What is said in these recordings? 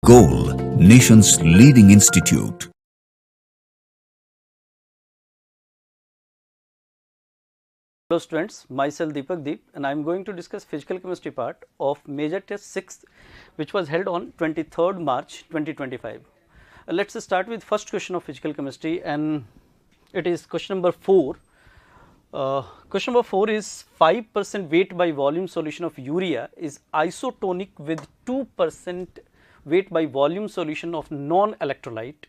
Goal, nation's leading institute. Hello students, myself Deepak Deep and I am going to discuss physical chemistry part of major test 6th which was held on 23rd March 2025. Let's start with first question of physical chemistry and it is question number 4. Question number 4 is 5% weight by volume solution of urea is isotonic with 2% weight by volume solution of non-electrolyte.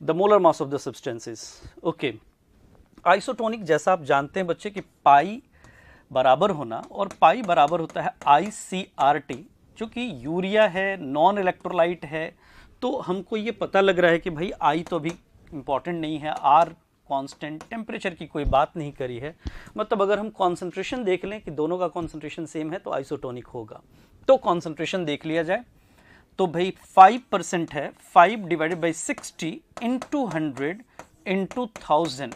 The molar mass of the substance is okay. Isotonic जैसा आप जानते हैं बच्चे कि पाई बराबर होना और पाई बराबर होता है ICRT, जो कि यूरिया है, नॉन इलेक्ट्रोलाइट है, तो हमको ये पता लग रहा है कि भाई आई तो अभी इम्पॉर्टेंट नहीं है, आर कांस्टेंट, टेम्परेचर की कोई बात नहीं करी है, मतलब अगर हम कॉन्सेंट्रेशन देख लें कि दोनों का कॉन्सेंट्रेशन सेम है तो आइसोटोनिक होगा। तो कॉन्सेंट्रेशन देख लिया जाए तो भाई 5% है, 5 divided by 60 into 100 into 1000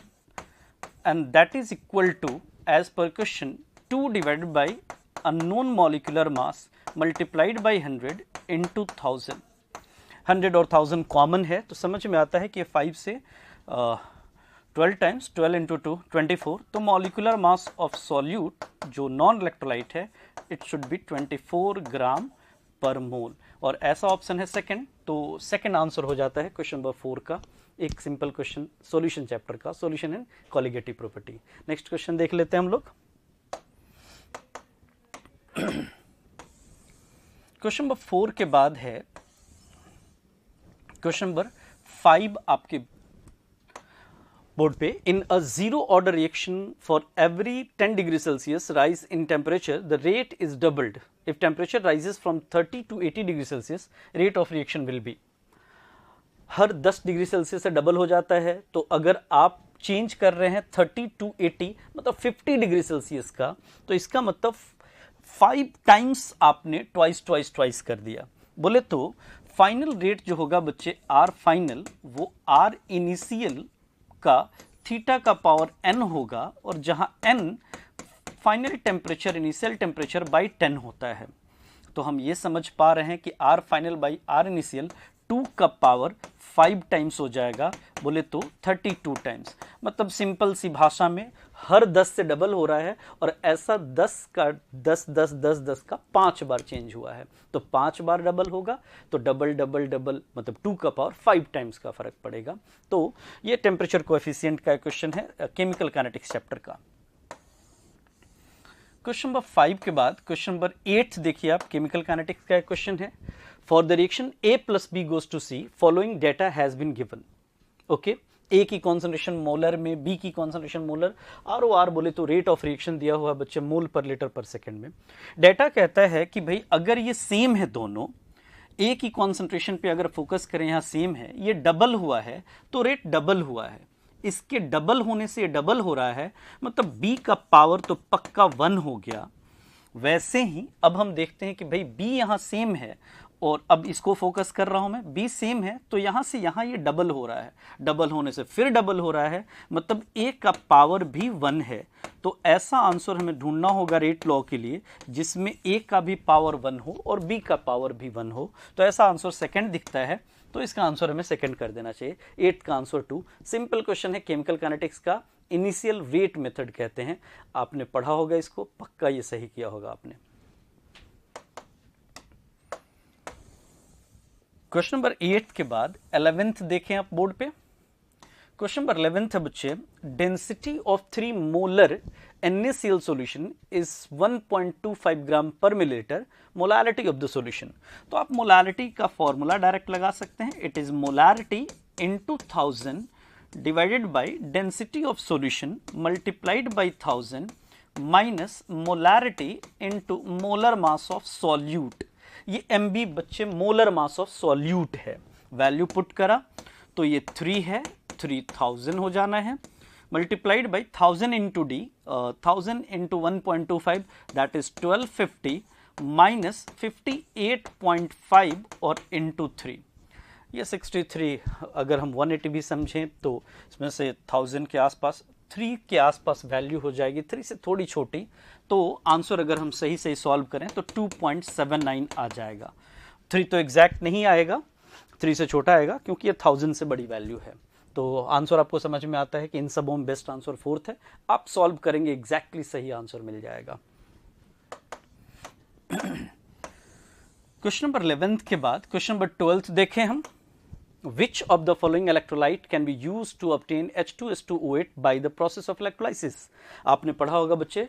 and that is equal to, as per question, 2 divided by unknown molecular mass multiplied by 100 into 1000. 100 और 1000 कॉमन है तो समझ में आता है कि 5 से 12 टाइम्स 12 into 2 24, तो मॉलिकुलर मास ऑफ सॉल्यूट जो नॉन इलेक्ट्रोलाइट है इट शुड बी 24 ग्राम पर मोल और ऐसा ऑप्शन है सेकंड। तो सेकंड आंसर हो जाता है क्वेश्चन नंबर 4 का, एक सिंपल क्वेश्चन सॉल्यूशन चैप्टर का, solution in colligative property. Next question देख लेते हैं हम लोग। क्वेश्चन नंबर 4 के बाद है क्वेश्चन नंबर 5 आपके बोर्ड पे। In a zero order reaction for every 10 degree Celsius rise in temperature the rate is doubled if temperature rises from 30 to 80 degree Celsius, rate of reaction will be. हर 10 degree Celsius से double हो जाता है, तो अगर आप change कर रहे हैं 30 to 80 मतलब 50 डिग्री सेल्सियस का, तो इसका मतलब 5 टाइम्स आपने ट्वाइस कर दिया। बोले तो फाइनल रेट जो होगा बच्चे आर फाइनल वो आर इनिशियल का थीटा का पावर n होगा और जहां n final temperature initial temperature by 10 होता है, तो हम ये समझ पा रहे हैं कि R final by R initial 2 का पावर 5 टाइम्स हो जाएगा, बोले तो 32 टाइम्स। मतलब सिंपल सी भाषा में हर 10 से डबल हो रहा है और ऐसा 10 का 10 10 10 10 का 5 बार चेंज हुआ है, तो 5 बार डबल होगा तो डबल डबल डबल मतलब 2 का पावर 5 टाइम्स का फर्क पड़ेगा। तो ये टेम्परेचर कोएफिशिएंट का क्वेश्चन है केमिकल काइनेटिक्स चैप्टर का। क्वेश्चन नंबर 5 के बाद क्वेश्चन नंबर 8 देखिए आप, केमिकल काइनेटिक्स का क्वेश्चन है। For the reaction A plus B goes to C, following data has been given. Okay, A की कॉन्सेंट्रेशन मोलर में, B की कॉन्सेंट्रेशन मोलर, ROR बोले तो रेट ऑफ रिएक्शन दिया हुआ बच्चे मोल पर लीटर पर सेकंड में। डेटा कहता है कि भाई अगर ये सेम है दोनों, A की कॉन्सेंट्रेशन पे अगर फोकस करें यहाँ सेम है, ये डबल हुआ है तो रेट डबल हुआ है, इसके डबल होने से ये डबल हो रहा है, मतलब B का पावर तो पक्का 1 हो गया। वैसे ही अब हम देखते हैं कि भाई B यहाँ सेम है और अब इसको फोकस कर रहा हूं मैं, B सेम है तो यहां से यहां ये डबल हो रहा है, डबल होने से फिर डबल हो रहा है, मतलब A का पावर भी 1 है। तो ऐसा आंसर हमें ढूंढना होगा रेट लॉ के लिए जिसमें A का भी पावर 1 हो और B का पावर भी 1 हो, तो ऐसा आंसर सेकंड दिखता है, तो इसका आंसर हमें सेकंड कर देना चाहिए। 8 का आंसर 2। सिंपल क्वेश्चन है केमिकल काइनेटिक्स का, इनिशियल रेट मेथड कहते हैं, आपने पढ़ा होगा इसको, पक्का ये सही किया होगा आपने। क्वेश्चन नंबर 8 के बाद 11th देखें आप बोर्ड पे। क्वेश्चन नंबर 11th है बच्चे, density of 3 molar NaCl solution is 1.25 ग्राम पर millilitre, molarity of the solution. तो आप मोलारिटी का फॉर्मूला डायरेक्ट लगा सकते हैं, it is molarity into 1000 divided by density of solution multiplied by 1000 minus molarity into molar mass of solute. ये MB बच्चे molar mass of solute है, value put करा तो ये 3 है, 3000 हो जाना है, multiplied by 1000 into D, 1000 into 1.25 that is 1250 minus 58.5 और इंटू 3, ये 63, अगर हम 180 भी समझें तो इसमें से 1000 के आसपास 3 के आसपास वैल्यू हो जाएगी, 3 से थोड़ी छोटी, तो आंसर अगर हम सही सही सॉल्व करें तो 2.79 आ जाएगा। 3 तो एग्जैक्ट नहीं आएगा, 3 से छोटा आएगा क्योंकि ये 1000 से बड़ी वैल्यू है। तो आंसर आपको समझ में आता है कि इन सबों में बेस्ट आंसर 4th है। आप सॉल्व करेंगे एग्जैक्टली सही आंसर मिल जाएगा। क्वेश्चन नंबर 11th के बाद क्वेश्चन नंबर 12th देखें हम। Which of the following electrolyte can be used to obtain H2S2O8 by the process of electrolysis? आपने पढ़ा होगा बच्चे,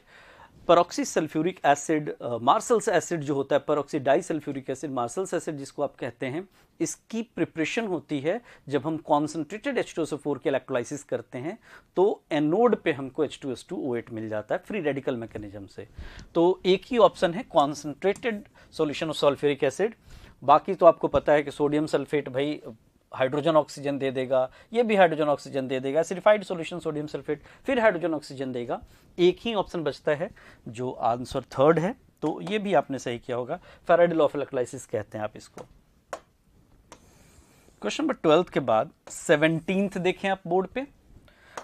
peroxy sulphuric acid, Marshall's acid जो होता है, peroxy di sulphuric acid, Marshall's acid जिसको आप कहते हैं, इसकी प्रिपरेशन होती है जब हम कॉन्सेंट्रेटेड H2SO4 के इलेक्ट्रोलाइसिस करते हैं तो एनोड पे हमको H2S2O8 मिल जाता है फ्री रेडिकल मैकेनिज्म से। तो एक ही ऑप्शन है concentrated solution of sulphuric acid. बाकी तो आपको पता है कि सोडियम सल्फेट भाई हाइड्रोजन ऑक्सीजन दे देगा, ये भी हाइड्रोजन ऑक्सीजन दे देगा, एसिडिफाइड सॉल्यूशन सोडियम सल्फेट फिर हाइड्रोजन ऑक्सीजन देगा। एक ही ऑप्शन बचता है जो आंसर 3rd है, तो ये भी आपने सही किया होगा, फैराडे लॉ ऑफ इलेक्ट्रोलाइसिस कहते हैं आप इसको। क्वेश्चन नंबर 12th के बाद 17th देखें आप बोर्ड पे।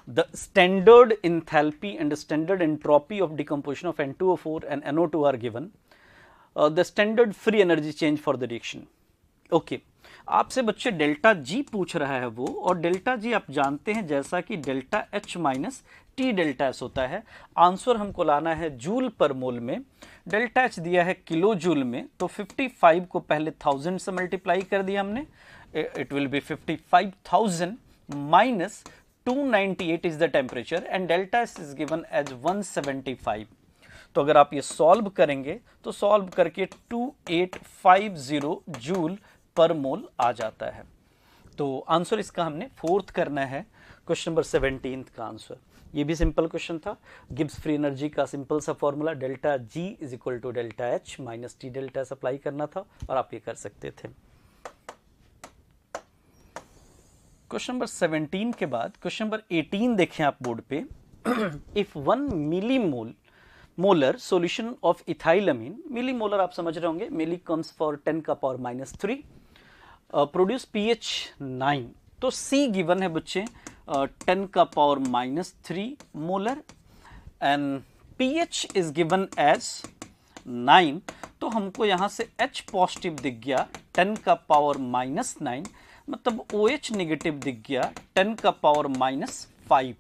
The standard enthalpy and standard entropy of decomposition of N2O4 and NO2 are given. The standard free energy change for the reaction. Okay, आपसे बच्चे डेल्टा जी पूछ रहा है वो, और डेल्टा जी आप जानते हैं जैसा कि delta H minus T delta S होता है। आंसर हमको लाना है जूल पर मोल में, डेल्टा एच दिया है किलो जूल में, तो 55 को पहले 1000 से मल्टीप्लाई कर दिया हमने, it will be 55,000 minus 298 is the temperature and delta S is given as 175। तो अगर आप ये सॉल्व करेंगे तो सॉल्व करके 2850 जूल पर मोल आ जाता है। तो आंसर इसका हमने 4th करना है, क्वेश्चन नंबर 17th का आंसर। ये भी सिंपल क्वेश्चन था। गिब्स फ्री एनर्जी का सिंपल सा formula delta G is equal to delta H minus T delta S apply करना था और आप ये कर सकते थे। क्वेश्चन नंबर 17 के बाद क्वेश्चन नंबर 18 देखें आप बोर्ड पे। If 1 millimolar solution of ethylamine, millimolar आप समझ रहे होंगे, मिली कम्स फॉर 10 का पावर -3, प्रोड्यूस pH 9, तो C गिवन है बच्चे 10 का power -3 molar and pH is given as 9, तो हमको यहां से H पॉजिटिव दिख गया 10 का पावर -9, मतलब OH नेगेटिव दिख गया 10 का पावर -5।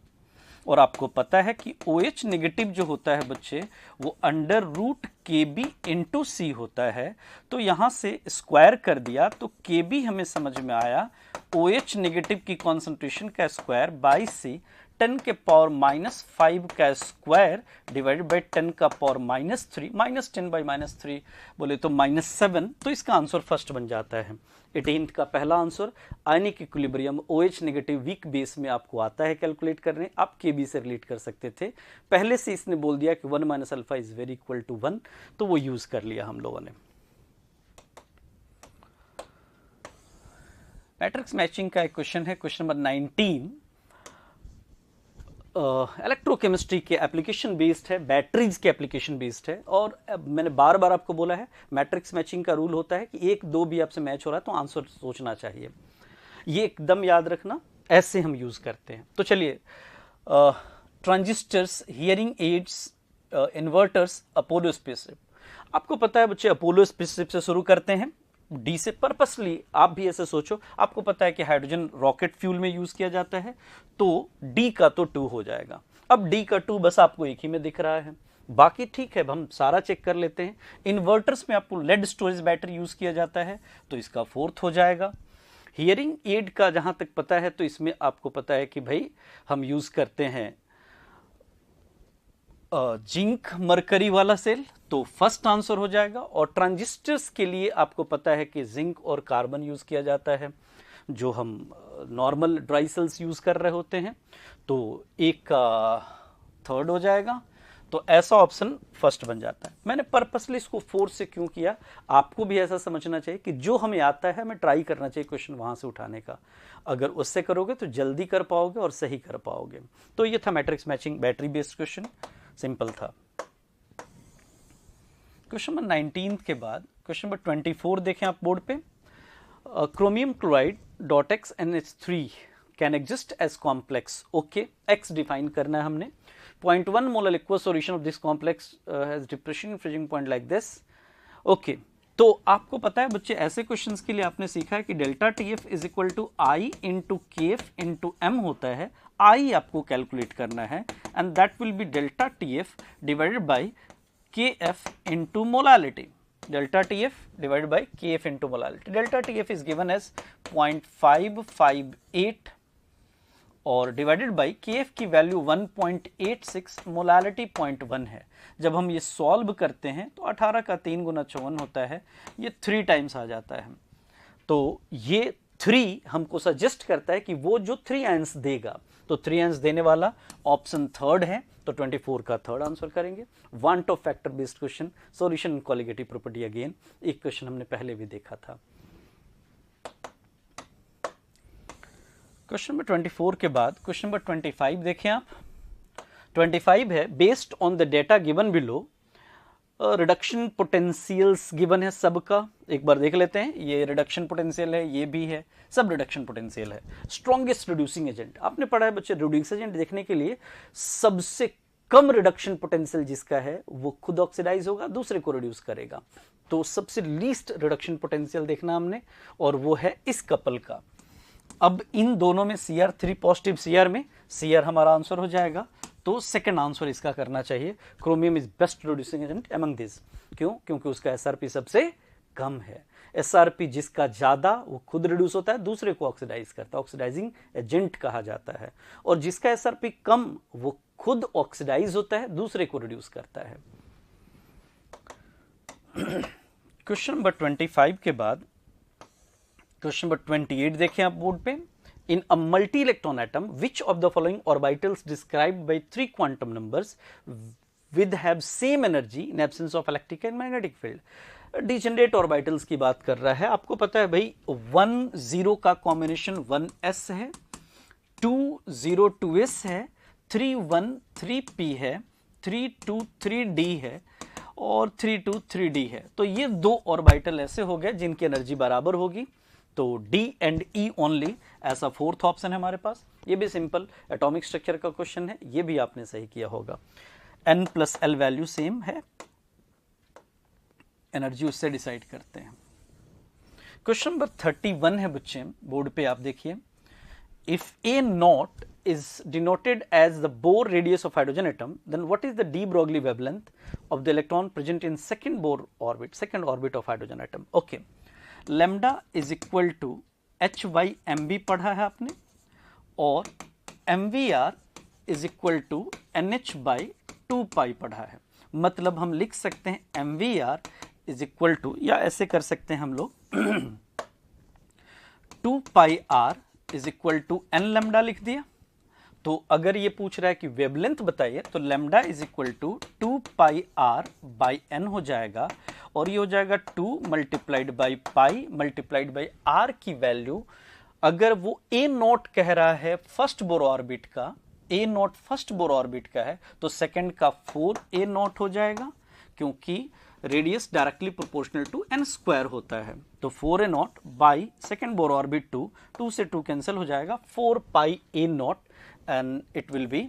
और आपको पता है कि OH नेगेटिव जो होता है बच्चे वो under root KB into C होता है, तो यहां से स्क्वायर कर दिया तो KB हमें समझ में आया OH नेगेटिव की कॉन्सेंट्रेशन का स्क्वायर बाई C, 10 के पावर -5 का स्क्वायर डिवाइडेड बाई 10 का पावर -3, -10 बाई -3 बोले तो -7, तो इसका आंसर फर्स्ट बन जाता है। 18th का पहला answer ionic equilibrium OH negative weak base में आपको आता है कैलकुलेट करने, आप KB से रिलेट कर सकते थे। पहले से इसने बोल दिया कि 1 minus alpha is very equal to 1, तो वो यूज कर लिया हम लोगों ने। मैट्रिक्स मैचिंग का एक क्वेश्चन है, क्वेश्चन नंबर 19। इलेक्ट्रोकेमिस्ट्री के एप्लीकेशन बेस्ड है, बैटरीज के एप्लीकेशन बेस्ड है, और मैंने बार बार आपको बोला है मैट्रिक्स मैचिंग का रूल होता है कि 1 2 भी आपसे मैच हो रहा है तो आंसर सोचना चाहिए, ये एकदम याद रखना, ऐसे हम यूज करते हैं। तो चलिए, transistors, hearing aids, inverters, Apollo spaceship. आपको पता है बच्चे अपोलो स्पेसशिप से शुरू करते हैं, डी से पर्पसली आप भी ऐसे सोचो, आपको पता है कि हाइड्रोजन रॉकेट फ्यूल में यूज किया जाता है, तो डी का तो 2 हो जाएगा। अब डी का 2 बस आपको एक ही में दिख रहा है, बाकी ठीक है, हम सारा चेक कर लेते हैं। इन्वर्टर्स में आपको लेड स्टोरेज बैटरी यूज किया जाता है, तो इसका 4th हो जाएगा। हियरिंग एड का जहां तक पता है तो इसमें आपको पता है कि भाई हम यूज करते हैं जिंक मरकरी वाला सेल, तो फर्स्ट आंसर हो जाएगा। और ट्रांजिस्टर्स के लिए आपको पता है कि जिंक और कार्बन यूज किया जाता है, जो हम नॉर्मल ड्राई सेल्स यूज कर रहे होते हैं, तो एक का 3rd हो जाएगा। तो ऐसा ऑप्शन फर्स्ट बन जाता है। मैंने पर्पसली इसको 4 से क्यों किया, आपको भी ऐसा समझना चाहिए कि जो हमें आता है हमें ट्राई करना चाहिए क्वेश्चन वहां से उठाने का, अगर उससे करोगे तो जल्दी कर पाओगे और सही कर पाओगे। तो ये था matrix matching battery based question, simple था। क्वेश्चन नंबर 19 के बाद क्वेश्चन नंबर 24 देखें आप बोर्ड पे। Chromium chloride .x NH3 can exist as complex. Okay, x define करना है हमने। 0.1 molar liquid solution of this complex has depression freezing point like this. Okay, तो आपको पता है बच्चे, ऐसे क्वेश्चंस के लिए आपने सीखा है कि delta T F is equal to I into K F into M होता है। आई आपको कैलकुलेट करना है and that will be delta T F divided by K F into molality. Delta T F divided by K F into molality. Delta T F is given as 0.558 और divided by K F की value 1.86, molality 0.1 है। जब हम ये solve करते हैं तो 18 का 3 गुना 54 होता है, ये 3 टाइम्स आ जाता है। तो ये 3 हमको सजेस्ट करता है कि वो जो 3 आंसर देगा, तो 3 आंसर देने वाला ऑप्शन थर्ड है, तो 24 का थर्ड आंसर करेंगे। Want of factor based question, solution colligative property again, एक क्वेश्चन हमने पहले भी देखा था। क्वेश्चन नंबर 24 के बाद क्वेश्चन नंबर 25 देखें आप। 25 है, based on the data given below reduction potentials given है सबका। एक बार देख लेते हैं, ये रिडक्शन पोटेंशियल है, ये भी है, सब रिडक्शन पोटेंशियल है। स्ट्रॉन्गेस्ट रिड्यूसिंग एजेंट, आपने पढ़ा है बच्चे, रिड्यूसिंग एजेंट देखने के लिए सबसे कम रिडक्शन पोटेंशियल जिसका है वो खुद ऑक्सीडाइज होगा, दूसरे को रिड्यूस करेगा। तो सबसे लीस्ट रिडक्शन पोटेंशियल देखना हमने, और वो है इस कपल का। अब इन दोनों में Cr3 पॉजिटिव Cr में Cr हमारा आंसर हो जाएगा, तो सेकंड आंसर इसका करना चाहिए। Chromium is best reducing agent among this. क्यों? क्योंकि उसका SRP सबसे कम है। SRP जिसका ज्यादा वो खुद रिड्यूस होता है, दूसरे को ऑक्सीडाइज करता है, ऑक्सीडाइजिंग एजेंट कहा जाता है। और जिसका SRP कम वो खुद ऑक्सीडाइज होता है, दूसरे को रिड्यूस करता है। क्वेश्चन नंबर 25 के बाद क्वेश्चन नंबर 28 देखें आप बोर्ड पे। In a multi electron atom which of the following orbitals described by 3 quantum numbers with have same energy in absence of electric and magnetic field. Degenerate orbitals की बात कर रहा है। आपको पता है भाई 1 0 का कॉम्बिनेशन 1s है, 2 0 2s है, 3 1 3p है, 3 2 3d है और 3 2 3d है। तो ये 2 ऑर्बिटल ऐसे हो गए जिनकी एनर्जी बराबर होगी, तो D एंड E ओनली, ऐसा फोर्थ ऑप्शन है हमारे पास। ये भी सिंपल एटॉमिक स्ट्रक्चर का क्वेश्चन है, ये भी आपने सही किया होगा। N plus L value same है, एनर्जी उससे डिसाइड करते हैं। क्वेश्चन नंबर 31 है बच्चे, बोर्ड पे आप देखिए। If A not is denoted as the Bohr radius of hydrogen atom, then what is the de Broglie wavelength of the electron present in second Bohr orbit, second orbit of hydrogen atom? Okay, lambda is equal to h by mv पढ़ा है आपने, और mvr is equal to nh by 2 pi पढ़ा है। मतलब हम लिख सकते हैं mvr is equal to, या ऐसे कर सकते हैं हम लोग 2 pi r is equal to n lambda लिख दिया। तो अगर ये पूछ रहा है कि वेवलेंथ बताइए, तो lambda is equal to 2 pi R by N हो जाएगा, और ये हो जाएगा 2 multiplied by pi multiplied by R की वैल्यू। अगर वो ए नॉट कह रहा है फर्स्ट बोर ऑर्बिट का, ए नॉट फर्स्ट बोर ऑर्बिट का है, तो सेकंड का 4 ए नॉट हो जाएगा, क्योंकि radius directly proportional to N square होता है। तो 4 A naught by second Bohr orbit 2 से 2 कैंसिल हो जाएगा, 4 pi A naught and it will be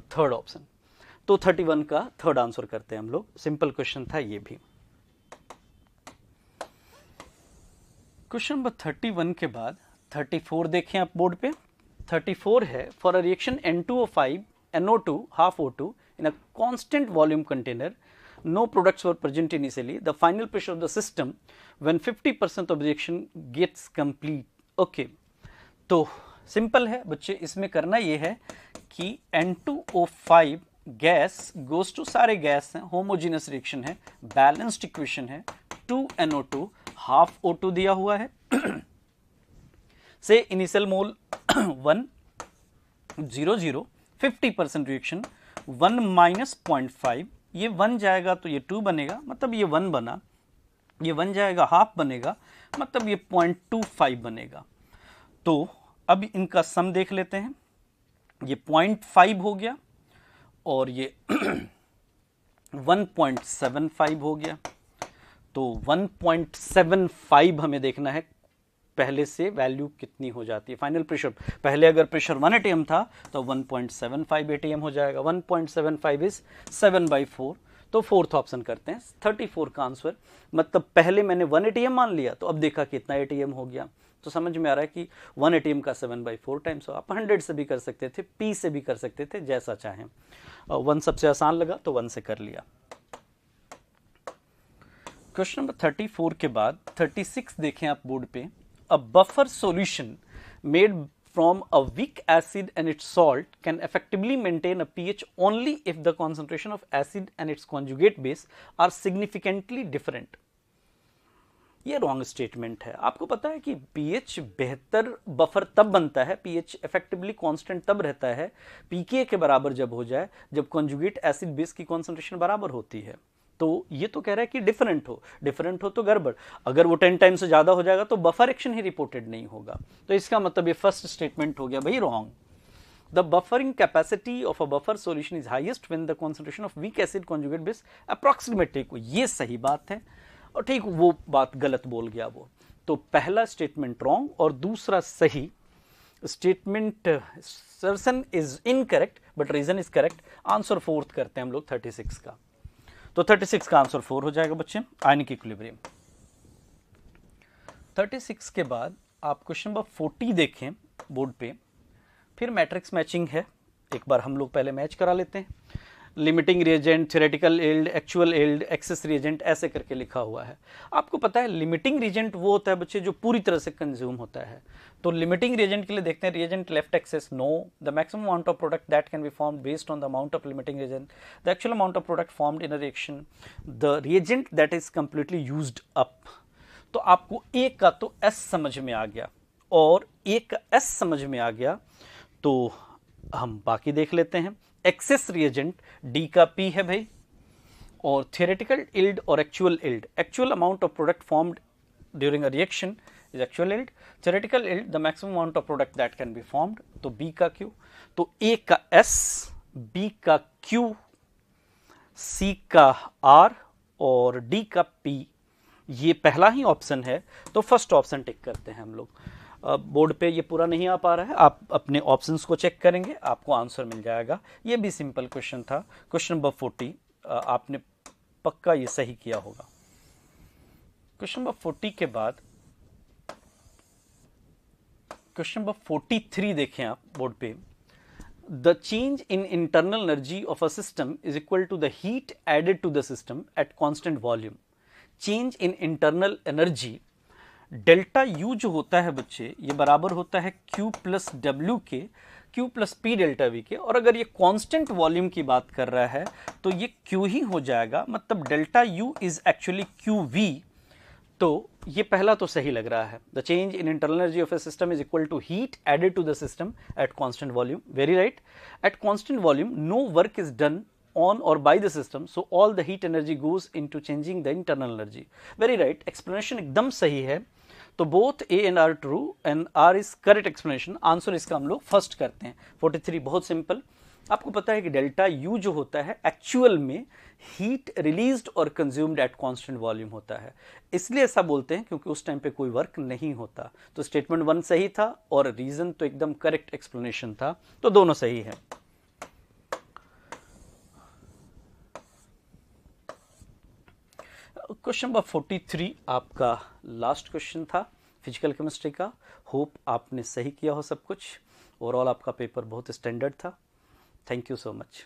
third option. तो 31 का थर्ड आंसर करते हैं हम लोग। सिंपल क्वेश्चन था ये भी। क्वेश्चन नंबर 31 के बाद 34 देखें आप बोर्ड पे। 34 है, for a reaction N2O5 NO2 half O2 in a constant volume container, no products were present initially, the final pressure of the system when 50% of the reaction gets complete. Okay, तो simple है बच्चे, इसमें करना ये है कि N2O5 gas goes to, सारे gas हैं, होमोजीनियस रिएक्शन है, बैलेंस्ड इक्वेशन है, 2NO2 हाफ O2 दिया हुआ है से इनिशियल मोल 1 0 0, 50% रिएक्शन 1 माइनस 0.5, ये 1 जाएगा तो ये 2 बनेगा, मतलब ये 1 बना, ये 1 जाएगा हाफ बनेगा, मतलब ये 0.25 बनेगा। तो अब इनका सम देख लेते हैं, ये 0.5 हो गया और ये 1.75 हो गया। तो 1.75 हमें देखना है पहले से वैल्यू कितनी हो जाती है फाइनल प्रेशर। पहले अगर प्रेशर 1 atm था तो 1.75 atm हो जाएगा। 1.75 इज 7/4, तो फोर्थ ऑप्शन करते हैं 34 का आंसर। मतलब पहले मैंने 1 ATM मान लिया, तो अब देखा कितना ATM हो गया, तो समझ में आ रहा है कि 1 ATM का 7/4 टाइम्स हो। आप 100 से भी कर सकते थे, P से भी कर सकते थे, जैसा चाहें। 1 सबसे आसान लगा तो 1 से कर लिया। क्वेश्चन नंबर 34 के बाद 36 देखें आप बोर्ड पे। A buffer solution made from a weak acid and its salt can effectively maintain a pH only if the concentration of acid and its conjugate base are significantly different। ये wrong statement है। आपको पता है कि pH बेहतर buffer तब बनता है, pH इफेक्टिवली कांस्टेंट तब रहता है pK के बराबर जब हो जाए, जब कॉन्जुगेट एसिड बेस की कॉन्सेंट्रेशन बराबर होती है। तो ये तो कह रहा है कि डिफरेंट हो तो गड़बड़। अगर वो 10 टाइम से ज्यादा हो जाएगा तो बफर एक्शन ही रिपोर्टेड नहीं होगा। तो इसका मतलब ये फर्स्ट स्टेटमेंट हो गया भाई wrong. The buffering capacity of a buffer solution is highest when the concentration of weak acid conjugate base approximately, ये सही बात है और ठीक वो बात गलत बोल गया वो। तो पहला स्टेटमेंट रॉन्ग और दूसरा सही। Statement assertion is incorrect but reason is correct. Answer fourth करते हैं हम लोग 36 का। तो 36 का आंसर 4 हो जाएगा बच्चे, आयनिक इक्विलिब्रियम। 36 के बाद आप क्वेश्चन नंबर 40 देखें बोर्ड पे। फिर मैट्रिक्स मैचिंग है, एक बार हम लोग पहले मैच करा लेते हैं। Limiting reagent, theoretical yield, actual yield, access reagent, ऐसे करके लिखा हुआ है। आपको पता है लिमिटिंग रिएजेंट वो होता है बच्चे जो पूरी तरह से कंज्यूम होता है। तो लिमिटिंग रिएजेंट के लिए देखते हैं, reagent left excess no, the maximum amount of product that can be formed based on the amount of limiting reagent, the actual amount of product formed in a reaction, the reagent that is completely used up. तो आपको एक का तो S समझ में आ गया और एक का एस समझ में आ गया, तो हम बाकी देख लेते हैं। एक्सेस रिएजेंट डी का पी है भाई, और थियोरेटिकल यील्ड और actual yield, actual amount of product formed during a reaction is actual yield, theoretical yield the maximum amount of product that can be formed, तो बी का Q. तो ए का S, B का Q, सी का are और D का P, ये पहला ही ऑप्शन है। तो फर्स्ट ऑप्शन टिक करते हैं हम लोग। बोर्ड पे ये पूरा नहीं आ पा रहा है, आप अपने ऑप्शंस को चेक करेंगे, आपको आंसर मिल जाएगा। ये भी सिंपल क्वेश्चन था। क्वेश्चन नंबर 40 आपने पक्का ये सही किया होगा। क्वेश्चन नंबर 40 के बाद क्वेश्चन नंबर 43 देखें आप बोर्ड पे। The change in internal energy of a system is equal to the heat added to the system at constant volume. Change in internal energy, delta U जो होता है बच्चे, ये बराबर होता है क्यू प्लस डब्ल्यू के, Q plus P delta V के। और अगर ये कांस्टेंट वॉल्यूम की बात कर रहा है तो ये क्यू ही हो जाएगा, मतलब delta U is actually Q V. तो ये पहला तो सही लग रहा है। The change in internal energy of a system is equal to heat added to the system at constant volume. Very right. At constant volume no work is done on or by the system, so all the heat energy goes into changing the internal energy. Very right, explanation एकदम सही है। तो both A and R true and R is correct explanation। Answer इसका हम लोग first करते हैं। 43 बहुत सिंपल। आपको पता है कि डेल्टा U जो होता है एक्चुअल में हीट रिलीज्ड और कंज्यूम्ड एट कांस्टेंट वॉल्यूम होता है, इसलिए ऐसा बोलते हैं क्योंकि उस टाइम पे कोई वर्क नहीं होता। तो स्टेटमेंट 1 सही था और रीजन तो एकदम करेक्ट एक्सप्लेनेशन था, तो दोनों सही है। क्वेश्चन नंबर 43 आपका लास्ट क्वेश्चन था फिजिकल केमिस्ट्री का। होप आपने सही किया हो सब कुछ। ओवरऑल आपका पेपर बहुत स्टैंडर्ड था। Thank you so much.